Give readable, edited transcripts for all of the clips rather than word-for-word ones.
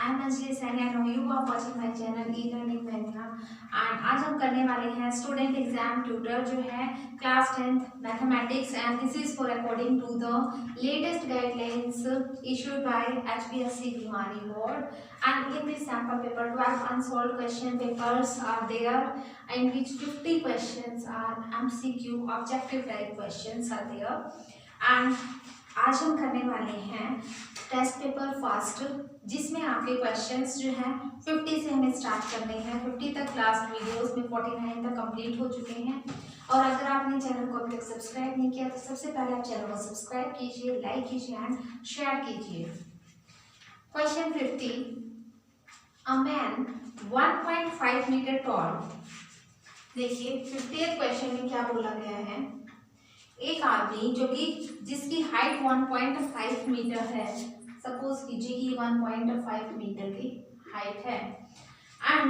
I am Anjali Saini and you are watching my channel e learning mania. And आज हम करने वाले हैं स्टूडेंट एग्जाम ट्यूटर जो है class 10th mathematics and this is for according to the latest guidelines issued by HPSC Bihari board, and in this sample paper 12 unsolved question papers are there in which 50 questions are MCQ objective type questions are there। and आज हम करने वाले हैं test paper fast, जिसमें आपके questions जो हैं 50 से हमें स्टार्ट करने हैं। 50 तक लास्ट वीडियोस में 49 तक कंप्लीट हो चुके हैं। और अगर आपने चैनल को अभी तक सब्सक्राइब नहीं किया तो सबसे पहले आप चैनल को सब्सक्राइब कीजिए, लाइक कीजिए एंड शेयर कीजिए। Question 50, a man 1.5 metre tall. देखिए 50th क्वेश्चन में क्या बोला गया है, एक आदमी जो कि जिसकी हाइट 1.5 मीटर है, सपोज कीजिए कि 1.5 मीटर की हाइट है and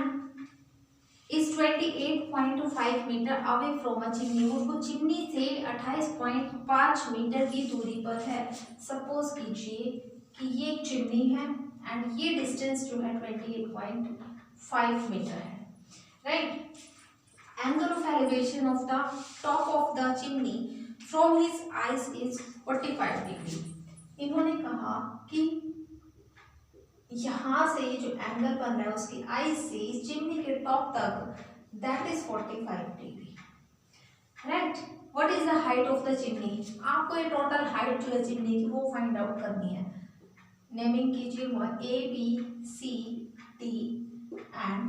is 28.5 metre away from a chimney. वो चिमनी से 28.5 मीटर की दूरी पर है। सपोज कीजिए कि ये एक चिमनी है एंड ये डिस्टेंस जो है 28.5 मीटर है, right. Angle of elevation of the top of the chimney from his eyes is 45 degree. इन्होंने कहा कि यहाँ से ये जो एंगल बन रहा है उसकी आइज से इस चिमनी के टॉप तक, that is 45 degree, right. What is the height of the chimney? आपको ये टोटल हाइट जो है चिमनी की वो फाइंड आउट करनी है। नेमिंग कीजिए A B C D and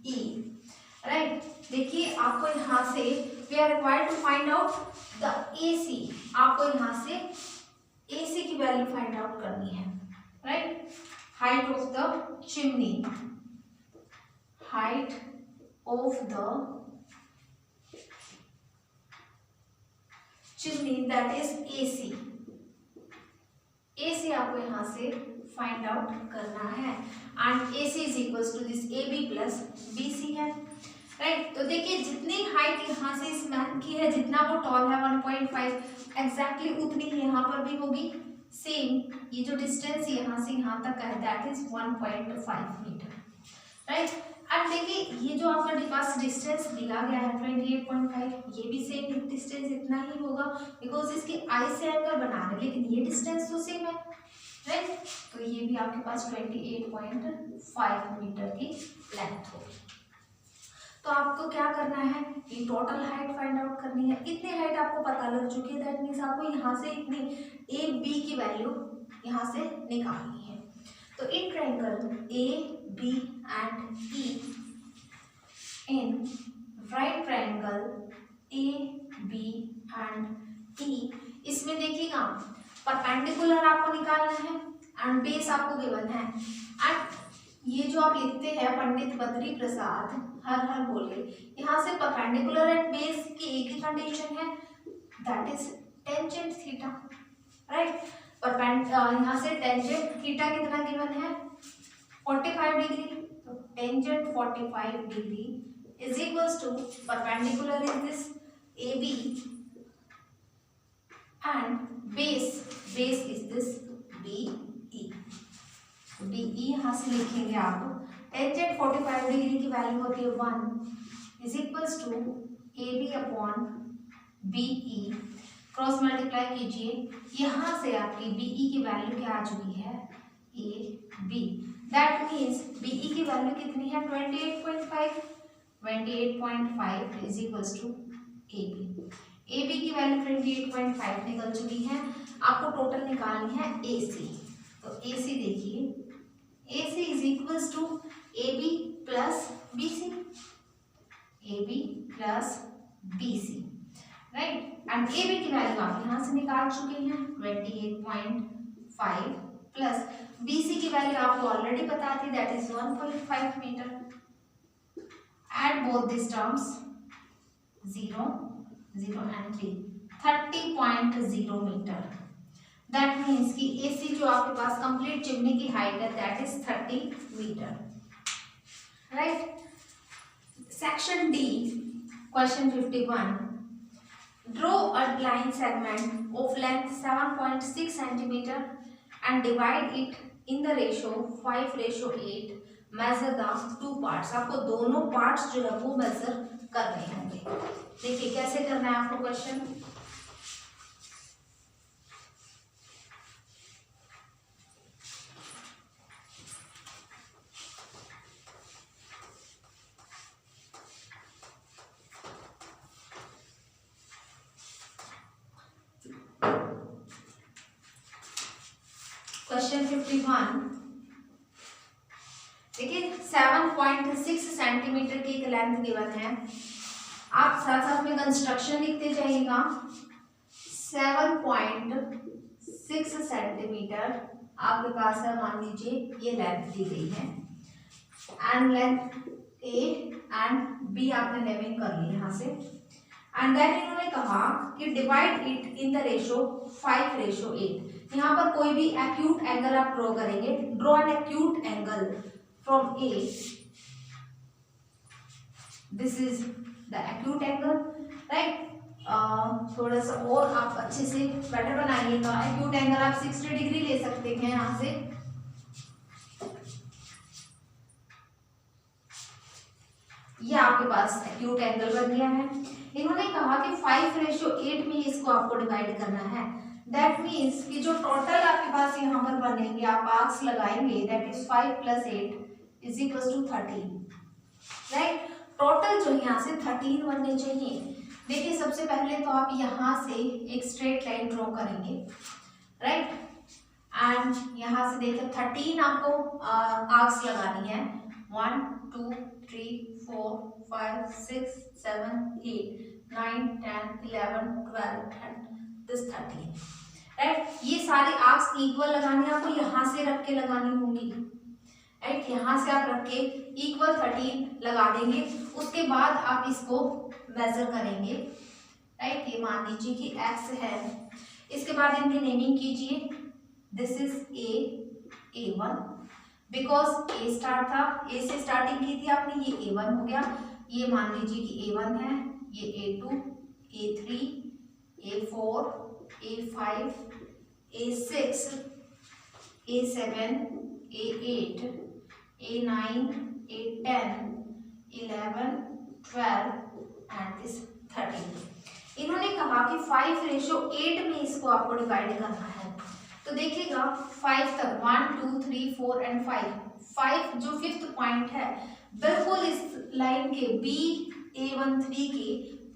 E, right. देखिए आपको यहाँ से we are required to find out the AC। आपको यहाँ से AC की वैल्यू फाइंड आउट करनी है, right. Height of the chimney, height of the chimney that is AC। AC आपको यहाँ से फाइंड आउट करना है and AC is equals to this AB plus BC है, राइट। तो देखिए जितनी हाइट यहाँ से इस मैन की है, जितना वो टॉल है 1.5 एग्जैक्टली उतनी ही यहाँ पर भी होगी सेम। ये जो डिस्टेंस यहाँ से यहाँ तक है दैट इज 1.5 मीटर, राइट। अब देखिए ये जो आपका पास डिस्टेंस दिया गया है 28.5, ये भी सेम डिस्टेंस इतना ही होगा बिकॉज इसकी आई से एंगल बना रहे, लेकिन ये डिस्टेंस तो सेम है, राइट। तो ये भी आपके पास 28.5 मीटर की लेंथ होगी। तो आपको क्या करना है, ये टोटल हाइट फाइंड आउट करनी है। इतनी हाइट आपको पता लग चुकी है, दैट मीन्स आपको यहाँ से इतनी ए बी की वैल्यू यहाँ से निकालनी है। तो in triangle A B and E, in right triangle A B and E, इसमें देखिएगा परपेंडिकुलर आपको निकालना है एंड बेस आपको गिवन है। एंड ये जो आप लिखते हैं पंडित बद्री प्रसाद हर हर बोले, यहाँ से परपेंडिकुलर एंड बेस की एक ही कंडीशन है, that is tangent theta, right. यहाँ से टेंजेंट थीटा कितना गिवन है 45 डिग्री, तो tangent 45 degree is equals to perpendicular is this AB and base is this BE। BE यहाँ से लिखेंगे आप, टेंजेंट 45 डिग्री की वैल्यू होती है 1 is equals to AB upon BE। Cross multiply कीजिए, यहाँ से आपकी BE की वैल्यू क्या आ चुकी है AB। दैट मीन्स BE की वैल्यू कितनी है 28.5, 28.5 इज इक्वल्स टू AB की वैल्यू 28.5 निकल चुकी है। आपको टोटल निकालनी है AC। तो AC देखिए, AC is equals to AB plus BC, AB plus BC, right. And AB की वैल्यू आप यहाँ से निकाल चुके हैं 28.5 प्लस BC की वैल्यू आपको ऑलरेडी पता थी that is 1.5 metre. Add both this terms 0 0 and 3, 30.0 metre. That means कि AC जो आपके पास कंप्लीट चिमनी की हाइट है that is 30 metre, right. Section D, question 51, draw a line segment of length 7.6 centimetre and divide it in the ratio 5:8, measure the two parts। आपको दोनों parts जो है वो मेजर करने होंगे। देखिए कैसे करना है आपको क्वेश्चन। क्वेश्चन 51 देखिए 7.6 सेंटीमीटर की एक लेंथ गिवन है। आप साथ साथ में कंस्ट्रक्शन लिखते जाइएगा। 7.6 सेंटीमीटर आपके पास है, मान लीजिए ये लेंथ दी गई है and length A and B आपने नेमिंग कर ली यहाँ से। एंड देन इन्होंने कहा कि divide it in the ratio 5:8। यहाँ पर कोई भी एक्यूट एंगल आप ड्रॉ करेंगे। Draw an acute angle from A, this is the acute angle, right. थोड़ा सा और आप अच्छे से बेटर बनाइएगा। एक्यूट एंगल आप 60 डिग्री ले सकते हैं यहाँ से। ये आपके पास एक्यूट एंगल बन गया है। इन्होंने कहा कि 5:8 में इसको आपको डिवाइड करना है। दैट मीन्स कि जो टोटल आपके पास यहाँ पर बनेंगे, आप आर्क्स लगाएंगे, दैट इज 5 + 8 = 13, राइट। टोटल जो यहाँ से 13 बनने चाहिए। देखिए सबसे पहले तो आप यहाँ से एक स्ट्रेट लाइन ड्रॉ करेंगे, राइट। एंड यहाँ से देखिए 13 आपको आर्क्स लगानी है। 1 2 3 4 5 6 7 8 9 10 11 12 13, राइट। ये सारी आर्क्स इक्वल लगानी है आपको, यहाँ से रख के लगानी होंगी, राइट। यहाँ से आप रख के इक्वल 13 लगा देंगे। उसके बाद आप इसको मेजर करेंगे, राइट। ये मान लीजिए कि x है। इसके बाद इनकी नेमिंग कीजिए। This is A1 because A start था, ए से स्टार्टिंग की थी आपने, ये A1 हो गया। ये मान लीजिए कि A1 है, ये A2, A3, A4, A5, A6, A7, A8, A9, A10, 11, 12 and this 13। इन्होंने कहा कि 5:8 में इसको आपको डिवाइड करना है। तो देखिएगा 5 तक 1 2 3 4 एंड 5 जो 5th पॉइंट है बिल्कुल इस लाइन के BA13 के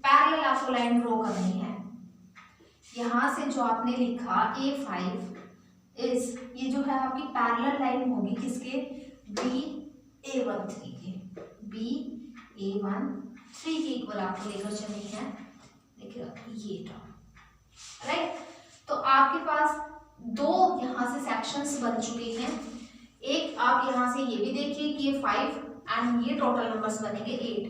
पैरेलल आपको लाइन ड्रॉ करनी है। यहाँ से जो आपने लिखा A5 इस, ये जो है आपकी पैरेलल लाइन होगी किसके, BA13 के, BA13 के इक्वल आपको लेकर चलनी है। देखिए ये टर्म, राइट। तो आपके पास दो यहाँ से सेक्शंस बन चुके हैं। एक आप यहाँ से ये भी देखिए कि ये 5 एंड ये टोटल नंबर्स बनेंगे 8,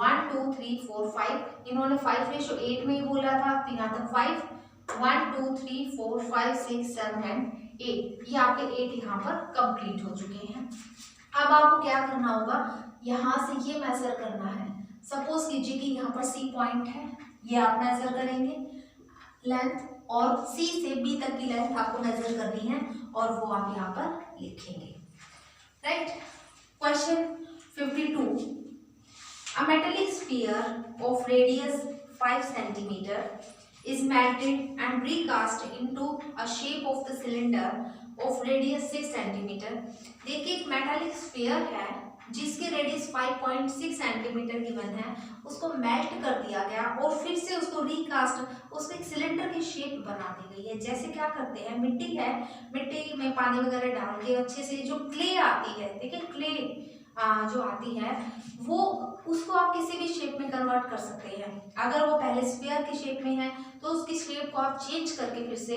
1 2 3 4 5। इन्होंने 5:8 में ही बोला था, तो यहाँ तक 5 1 2 3 4 5 6 7 एंड 8। ये आपके 8 यहाँ पर कंप्लीट हो चुके हैं। अब आपको क्या करना होगा, यहाँ से ये मेजर करना है। सपोज कीजिए कि यहाँ पर C पॉइंट है, ये आप मेजर करेंगे लेंथ, और C से B तक की लेंथ आपको मेजर करनी है और वो आप यहाँ पर लिखेंगे, right. Question 52, a metallic sphere of radius 5 centimeter is melted and recast into a shape of the cylinder of radius 6 centimeter। देखिए एक मेटालिक स्फीयर है जिसके रेडियस 5.6 सेंटीमीटर गिवन है, उसको मेल्ट कर दिया गया और फिर से उसको रिकास्ट, उसको एक सिलेंडर की शेप बना दी गई है। जैसे क्या करते हैं, मिट्टी है, मिट्टी में पानी वगैरह डाल के अच्छे से जो क्ले आती है, देखिए क्ले जो आती है वो, उसको आप किसी भी शेप में कन्वर्ट कर सकते हैं। अगर वो पहले स्फीयर की शेप में है तो उसकी शेप को आप चेंज करके फिर से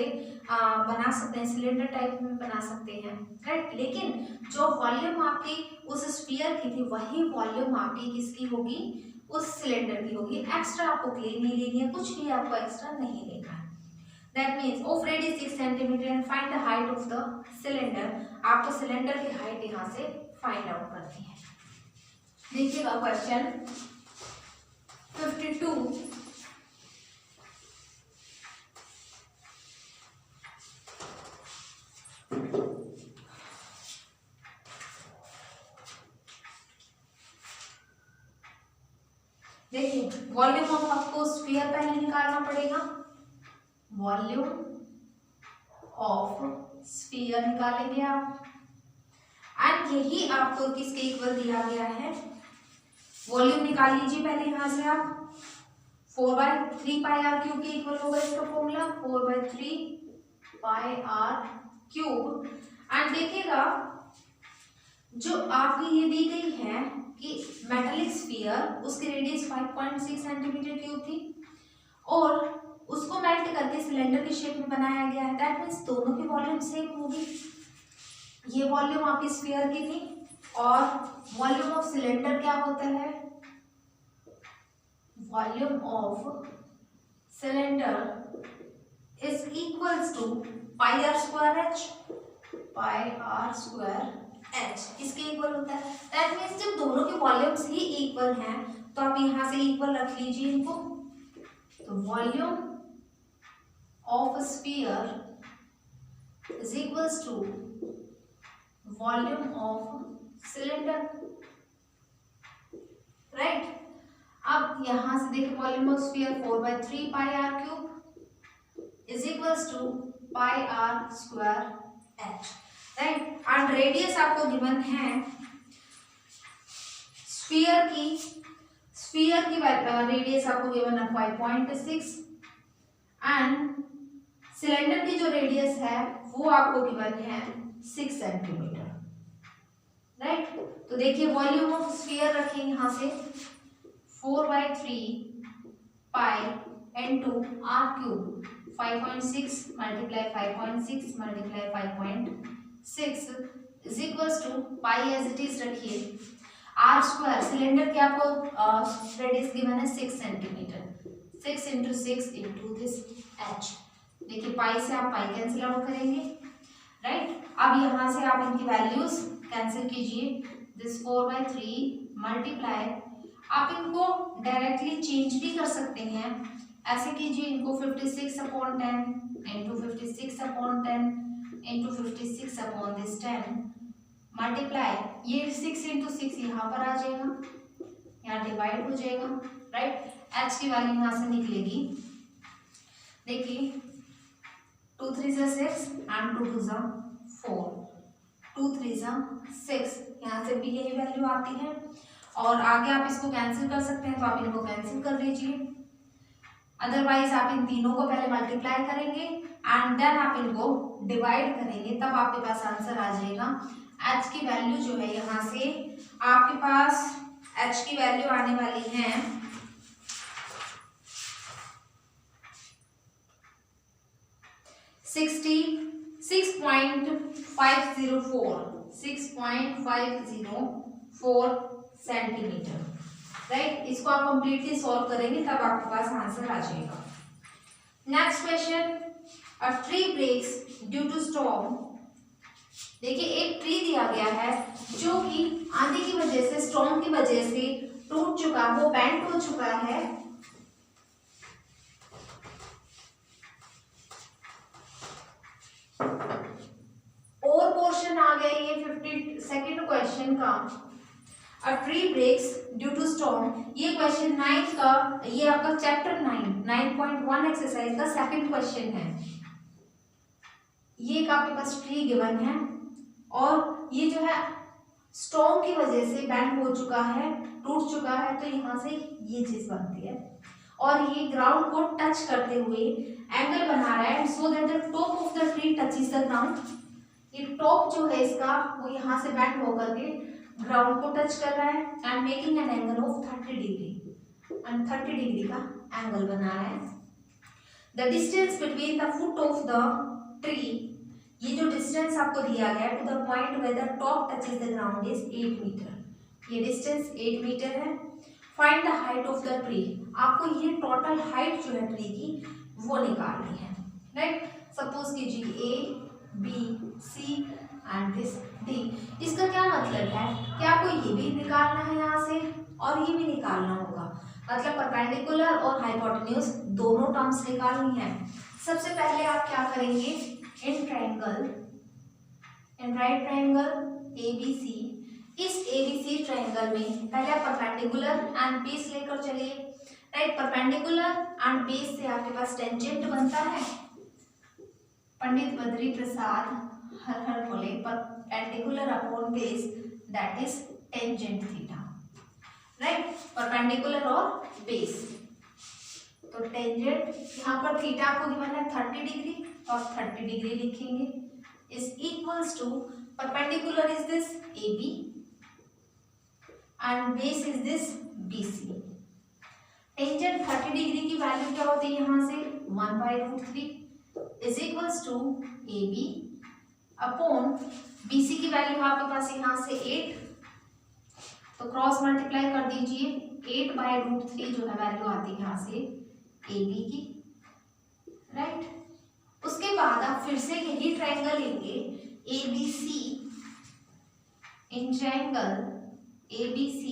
बना सकते हैं, सिलेंडर टाइप में बना सकते हैं, राइट। लेकिन जो वॉल्यूम आपकी उस स्फीयर की थी वही वॉल्यूम आपकी किसकी होगी, उस सिलेंडर की होगी। एक्स्ट्रा आपको क्ले नहीं लेनी है, कुछ भी आपको एक्स्ट्रा नहीं लेना है। That means of radius 6 centimetre and find the height of the cylinder. आपको सिलेंडर की हाइट यहाँ से फाइंड आउट करनी है। देखिएगा क्वेश्चन 52, देखिए वॉल्यूम ऑफ आपको स्फीयर पहले निकालना पड़ेगा, वॉल्यूम ऑफ स्फीयर निकालेंगे आप, एंड यही आपको किसके इक्वल दिया गया है, वॉल्यूम निकाल लीजिए पहले यहां से आप, 4/3 पाई आर क्यूब के इक्वल होगा इसका formula, 4/3 pi r cube. And देखिएगा जो आपकी ये दी गई है कि मेटालिक स्फीयर, उसकी रेडियस 5.6 सेंटीमीटर क्यूब थी और उसको मेल्ट करके सिलेंडर के शेप में बनाया गया है, दैट मीन्स दोनों की वॉल्यूम सेम होगी। ये वॉल्यूम आपकी स्फीयर की थी और वॉल्यूम ऑफ सिलेंडर क्या होता है, volume of cylinder is equals to pi r square h, pi r square h इसके इक्वल होता है। दैट मीन्स जब दोनों के वॉल्यूम्स ही इक्वल हैं तो आप यहां से इक्वल रख लीजिए इनको, तो volume of sphere is equals to volume of cylinder, right. अब यहां से देखिए volume of sphere 4/3 pi r cube is equals to pi r square h, right. And radius आपको गिवन है स्फीयर की रेडियस आपको गिवन है 5.6 एंड सिलेंडर की जो रेडियस है वो आपको गिवन है 6 सेंटीमीटर, राइट। तो देखिए वॉल्यूम ऑफ स्फीयर रखें यहां से 4/3 pi into r cube, 5.6 multiply 5.6 multiply 5.6 is equals to pi as it is रखिए, आर स्क्वायर सिलेंडर के आपको रेडियस गिवन है 6 centimetre, 6 into 6 into this h. देखिए पाई से आप पाई कैंसिल आउट करेंगे, राइट। अब यहाँ से आप इनकी वैल्यूज कैंसिल कीजिए, दिस 4/3 मल्टीप्लाई, आप इनको डायरेक्टली चेंज भी कर सकते हैं, ऐसे कीजिए इनको 56/10 इंटू 56/10 इंटू 56/10 मल्टीप्लाई, ये 6 इंटू 6 यहाँ पर आ जाएगा, यहाँ डिवाइड हो जाएगा, राइट। एच की वैल्यू यहाँ से निकलेगी, देखिए 2 3 6 एंड 2 2 4, 2 3 6, यहाँ से भी यही वैल्यू आती है और आगे आप इसको कैंसिल कर सकते हैं तो आप इनको कैंसिल कर लीजिए, अदरवाइज आप इन तीनों को पहले मल्टीप्लाई करेंगे एंड देन आप इनको डिवाइड करेंगे, तब आपके पास आंसर आ जाएगा। एच की वैल्यू जो है यहाँ से आपके पास एच की वैल्यू आने वाली है 6.504 सेंटीमीटर, राइट। इसको आप कंप्लीटली सॉल्व करेंगे तब आपके पास आंसर आ जाएगा। Next question, a tree breaks due to storm. देखिए एक ट्री दिया गया है जो कि आंधी की वजह से, स्टॉर्म की वजह से टूट चुका, वो बेंड हो चुका है, और पोर्शन आ गया ये 52nd क्वेश्चन का, a tree breaks due to storm. ये क्वेश्चन 9 का, ये आपका चैप्टर 9.1 एक्सरसाइज का सेकंड क्वेश्चन है। ये आपके पास ट्री गिवन है और ये जो है स्टॉर्म की वजह से बेंड हो चुका है, टूट चुका है, तो यहाँ से ये चीज बनती है और ये ग्राउंड को टच करते हुए एंगल बना रहा है, so that the top of the tree touches the ground. ये टॉप जो है इसका वो यहाँ से बेंड होकर के ग्राउंड को टच कर रहा है and making an angle of 30 degree, and 30 degree का एंगल बना रहा है। The distance between the foot of the tree, ये जो डिस्टेंस आपको दिया गया है to the point where the top touches the ground is 8 metre, ये डिस्टेंस 8 मीटर है। Find the height of the tree, आपको ये टोटल हाइट जो है ट्री की वो निकालनी है, राइट। सपोज कीजिए A B C and this D. इसका क्या मतलब है कि आपको ये भी निकालना है यहाँ से और ये भी निकालना होगा, मतलब परपेंडिकुलर और हाइपोटेन्यूज दोनों टर्म्स निकालनी है। सबसे पहले आप क्या करेंगे, in triangle in right triangle ABC, इस ABC ट्रायंगल में पहले आप परपेंडिकुलर एंड बेस लेकर चलिए। राइट, परपेंडिकुलर एंड बेस से आपके पास टेंजेंट बनता है। पंडित बद्री प्रसाद हर हर बोले perpendicular upon base that is tangent theta. Right, perpendicular और बेस, तो टेंजेंट यहाँ पर थीटा आपको गिवन है 30 डिग्री और 30 डिग्री लिखेंगे is equals to perpendicular is this AB and base is this BC। Tangent 30 degree की वैल्यू क्या होती है यहाँ से 1/√3 is equals to AB upon BC की वैल्यू आपके पास यहाँ से 8, तो क्रॉस मल्टीप्लाई कर दीजिए 8/√3 जो है वैल्यू आती है यहाँ से AB की। राइट, उसके बाद आप फिर से यही ट्रायंगल लेंगे ABC, इन ट्रायंगल ABC,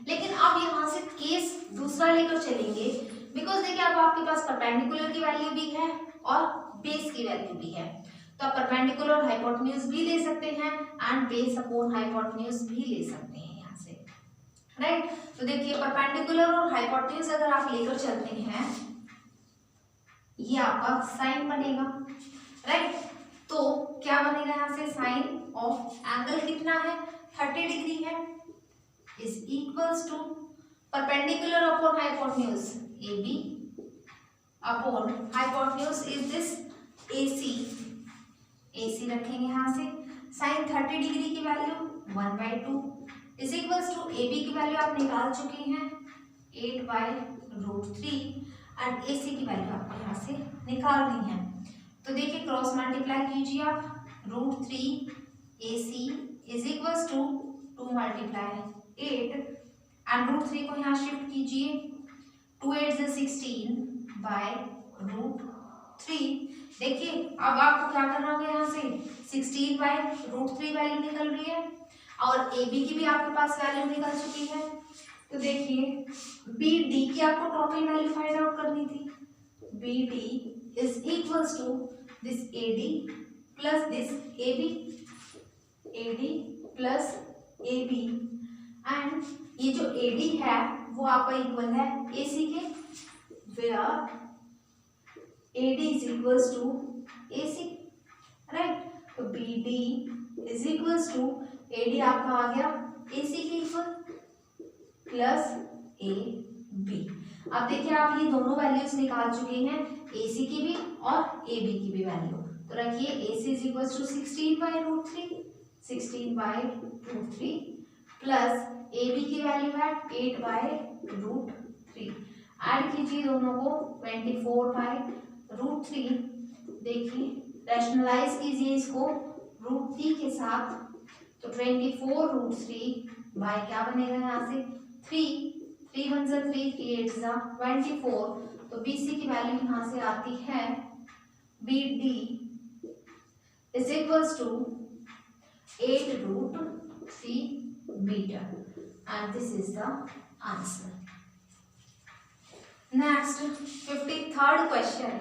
लेकिन अब यहाँ से केस दूसरा लेकर चलेंगे बिकॉज देखिए अब आपके पास परपेंडिकुलर की वैल्यू भी है और बेस की वैल्यू भी है, तो आप परपेंडिकुलर हाइपोटेन्यूज भी ले सकते हैं एंड बेस अपॉन हाइपोटेन्यूज भी ले सकते हैं यहाँ से। राइट, तो देखिए परपेंडिकुलर और हाइपोटेन्यूज अगर आप लेकर चलते हैं ये आपका साइन बनेगा। राइट, तो क्या बनेगा यहाँ से साइन ऑफ एंगल कितना है 30 डिग्री है is equals to perpendicular upon hypotenuse AB upon hypotenuse is this AC रखेंगे यहाँ से साइन 30 डिग्री की value 1/2 is equals to AB की वैल्यू आप निकाल चुके हैं 8/√3 एंड AC की वैल्यू आपको यहाँ से निकालनी है, तो देखिए क्रॉस मल्टीप्लाई कीजिए आप √3 AC is equals to 2 × 8 and √3 को यहाँ शिफ्ट कीजिए 2 8 is 16/√3। देखिए अब आपको क्या करना होगा यहाँ से 16/√3 वैल्यू निकल रही है और AB की भी आपके पास वैल्यू निकल चुकी है, तो देखिए BD की आपको टोटल वैल्यू फाइंड आउट करनी थी। BD is equals to this AD plus this AD plus AB and ये जो AD है वो आपका इक्वल है AC के, where AD is equals to AC। Right, तो BD is equals to AD आपका आ गया AC के इक्वल प्लस AB। अब देखिए आप ये दोनों वैल्यूज निकाल चुके हैं AC की भी और AB की भी वैल्यू, तो रखिए AC is equals to 16/√3 plus AB की वैल्यू है 8/√3, ऐड कीजिए दोनों को 24/√3। देखिए रैशनलाइज कीजिए इसको √3 के साथ, तो 24√3 बाय क्या बनेगा यहाँ से 3 1 3 3 8 24, तो BC की वैल्यू यहाँ से आती है BD is equals to 8√3 metre and this is the answer. Next, 53rd question.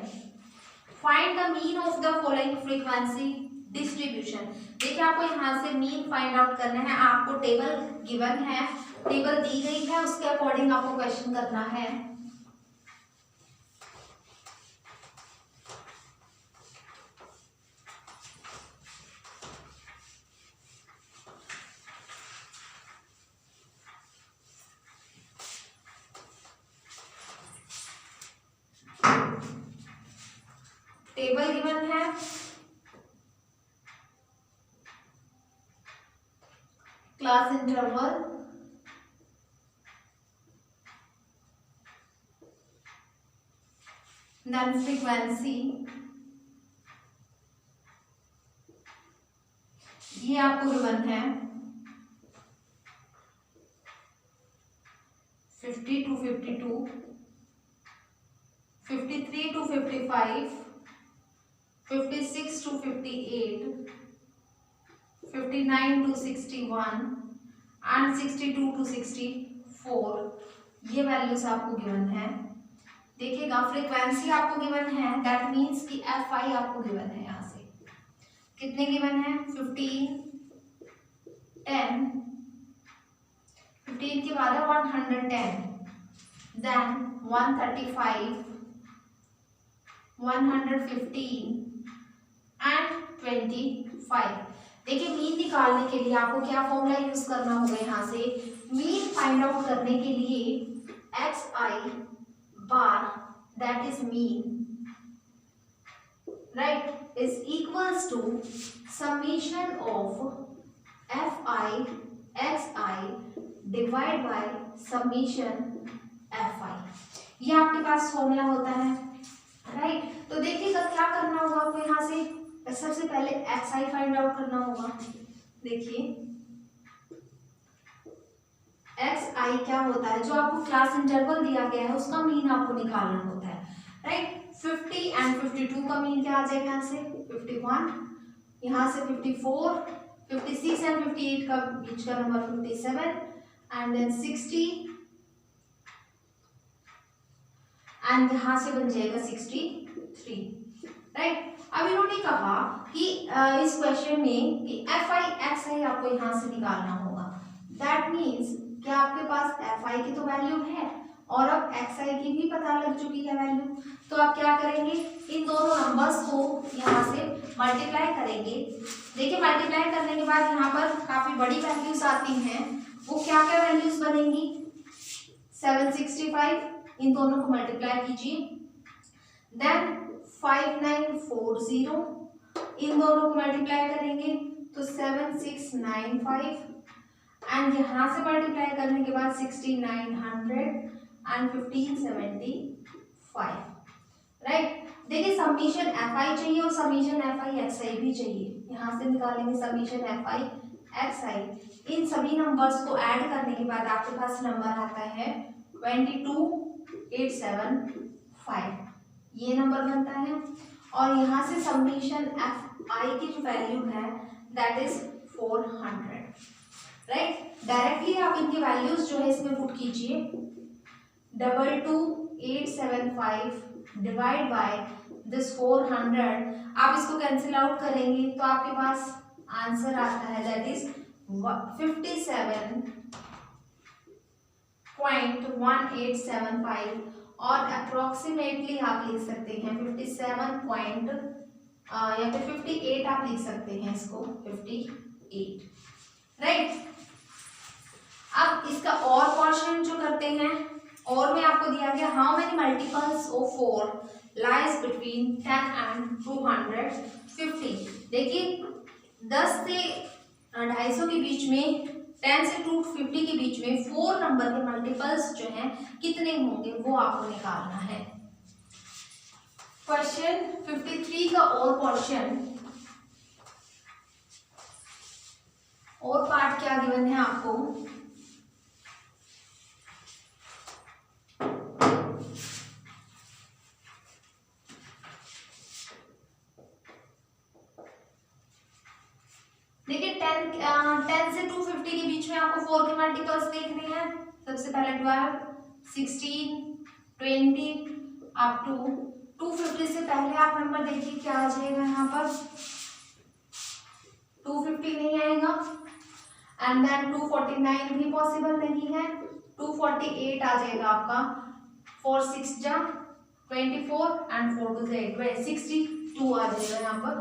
Find the mean of the following frequency distribution. देखिए आपको यहाँ से मीन फाइंड आउट करना है, आपको टेबल गिवन है, टेबल दी गई है, उसके अकॉर्डिंग आपको क्वेश्चन करना है। टेबल गिवन है, क्लास इंटरवल, देन फ्रीक्वेंसी, ये आपको गिवन है 50 to 52, 53 to 55, 56 to 58, 59 to 61 and 62 to 64, ये वैल्यूज आपको गिवन है। देखिएगा फ्रीक्वेंसी आपको गिवन है, दैट मीन्स कि Fi आपको गिवन है यहाँ से कितने गिवन है 15, 10, 15 के बाद है 110, देन 135, 115 एंड 25। देखिए मीन निकालने के लिए आपको क्या फॉर्मूला यूज करना होगा, यहाँ से मीन फाइंड आउट करने के लिए xi bar that is mean right is equals to summation of fi xi divide by summation fi। ये आपके पास फॉर्मूला होता है राइट। तो देखिएगा क्या करना होगा आपको, यहाँ से सबसे पहले xi फाइंड आउट करना होगा। देखिए xi क्या होता है, जो आपको क्लास इंटरवल दिया गया है उसका मीन आपको निकालना होता है राइट। 50 एंड 52 का मीन क्या आ जाएगा, यहाँ से 51, यहाँ से 54, 56 एंड 58 का बीच का नंबर 57 एंड देन 60 एंड यहाँ से बन जाएगा 63 राइट। अब इन्होंने कहा कि इस क्वेश्चन में कि fi xi आपको यहाँ से निकालना होगा। दैट मीन्स कि आपके पास fi की तो वैल्यू है और अब xi की भी पता लग चुकी है वैल्यू। तो आप क्या करेंगे, इन दोनों नंबर्स को यहाँ से मल्टीप्लाई करेंगे। देखिए मल्टीप्लाई करने के बाद यहाँ पर काफी बड़ी वैल्यूज आती हैं, वो क्या क्या वैल्यूज बनेंगी 765, इन दोनों को मल्टीप्लाई कीजिए, देन 5940, इन दोनों को मल्टीप्लाई करेंगे तो 7695 एंड यहाँ से मल्टीप्लाई करने के बाद 6900 एंड 1575 राइट। देखिए समीशन fi चाहिए और समीशन fi xi भी चाहिए, यहाँ से निकालेंगे समीशन fi xi। इन सभी नंबर्स को ऐड करने के बाद आपके पास नंबर आता है 22875, ये नंबर बनता है। और यहाँ से समीशन fi की जो वैल्यू है दैट इज 400 राइट। डायरेक्टली आप इनकी वैल्यूज जो है इसमें पुट कीजिए, 22875 डिवाइड बाय दिस 400, आप इसको कैंसिल आउट करेंगे तो आपके पास आंसर आता है दैट इज 57.1875 और अप्रोक्सीमेटली आप लिख सकते हैं 57 पॉइंट या फिर 58 आप लिख सकते हैं इसको 58 राइट। अब इसका और पोर्शन जो करते हैं, और में आपको दिया गया how many multiples of 4 lies between 10 and 250। देखिए 10 से 250 के बीच में, 10 से 250 के बीच में 4 नंबर के मल्टीपल्स जो हैं कितने होंगे वो आपको निकालना है। क्वेश्चन 53 का और पोर्शन और पार्ट क्या गिवन है आपको, देखिए 10 से 250 के बीच में आपको 4 के मल्टीपल्स देखने हैं। सबसे पहले 12, 16, 20 अप टू 250 से पहले आप नंबर देखिए क्या आ जाएगा, यहाँ पर 250 नहीं आएगा एंड देन 249 भी पॉसिबल नहीं है, 248 आ जाएगा आपका, 4 6 जा 24 एंड 4 2 8 62 आ जाएगा, यहाँ पर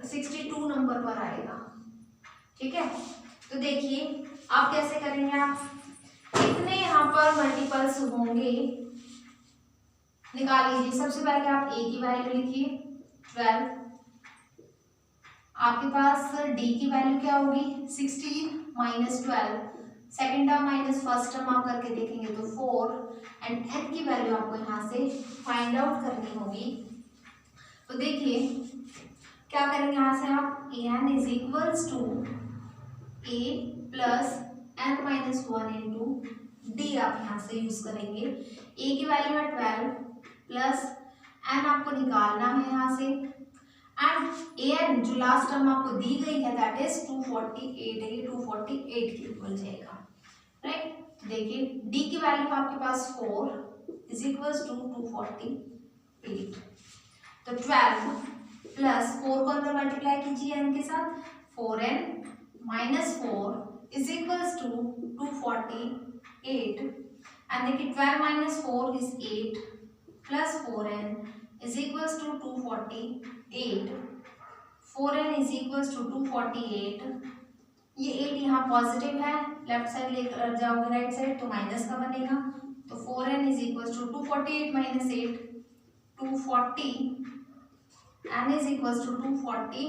62 नंबर पर आएगा ठीक है। तो देखिए आप कैसे करेंगे, आप कितने यहाँ पर मल्टीपल्स होंगे निकाल लीजिए। सबसे पहले आप a की वैल्यू लिखिए 12, आपके पास d की वैल्यू क्या होगी 16 minus 12, second term minus first term आप करके देखेंगे तो 4 एंड n की वैल्यू आपको यहाँ से फाइंड आउट करनी होगी। तो देखिए क्या करेंगे, यहाँ से आप an is equals to a plus n minus 1 into D आप यहाँ से यूज करेंगे। a की वैल्यू है 12 प्लस n आपको निकालना है यहाँ से एंड an जो लास्ट टर्म आपको दी गई है दैट इज 248 है, 248 के इक्वल जाएगा राइट। देखिए d की वैल्यू आपके पास 4 इज इक्वल्स टू 248, तो 12 प्लस 4 को अंदर मल्टीप्लाई कीजिए n के साथ, 4n minus 4 is equals to 248 and देखिए 12 minus 4 is 8 plus 4n is equals to 248, 4n is equals to 248। ये 8 यहाँ पॉजिटिव है, लेफ्ट साइड लेकर जाओगे राइट साइड तो माइनस का बनेगा, तो 4n is equals to 248 minus 8 240 n is equals to 240।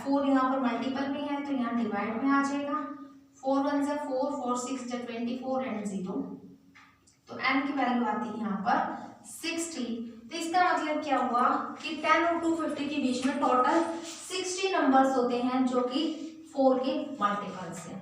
4 यहाँ पर मल्टीपल में है तो यहाँ डिवाइड में आ जाएगा, 4 1 जा 4, 4 6 जा 24 एंड 0, तो n की वैल्यू आती है यहाँ पर 60। तो इसका मतलब क्या हुआ कि 10 और 250 के बीच में टोटल 60 नंबर्स होते हैं जो कि 4 के मल्टीपल्स हैं,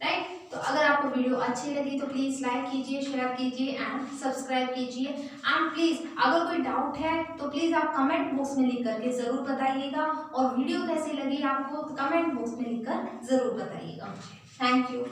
राइट। तो अगर आपको वीडियो अच्छी लगी तो प्लीज़ लाइक कीजिए, शेयर कीजिए एंड सब्सक्राइब कीजिए एंड प्लीज़ अगर कोई डाउट है तो प्लीज़ आप कमेंट बॉक्स में लिख करके ज़रूर बताइएगा, और वीडियो कैसी लगी आपको तो कमेंट बॉक्स में लिखकर ज़रूर बताइएगा मुझे। Thank you.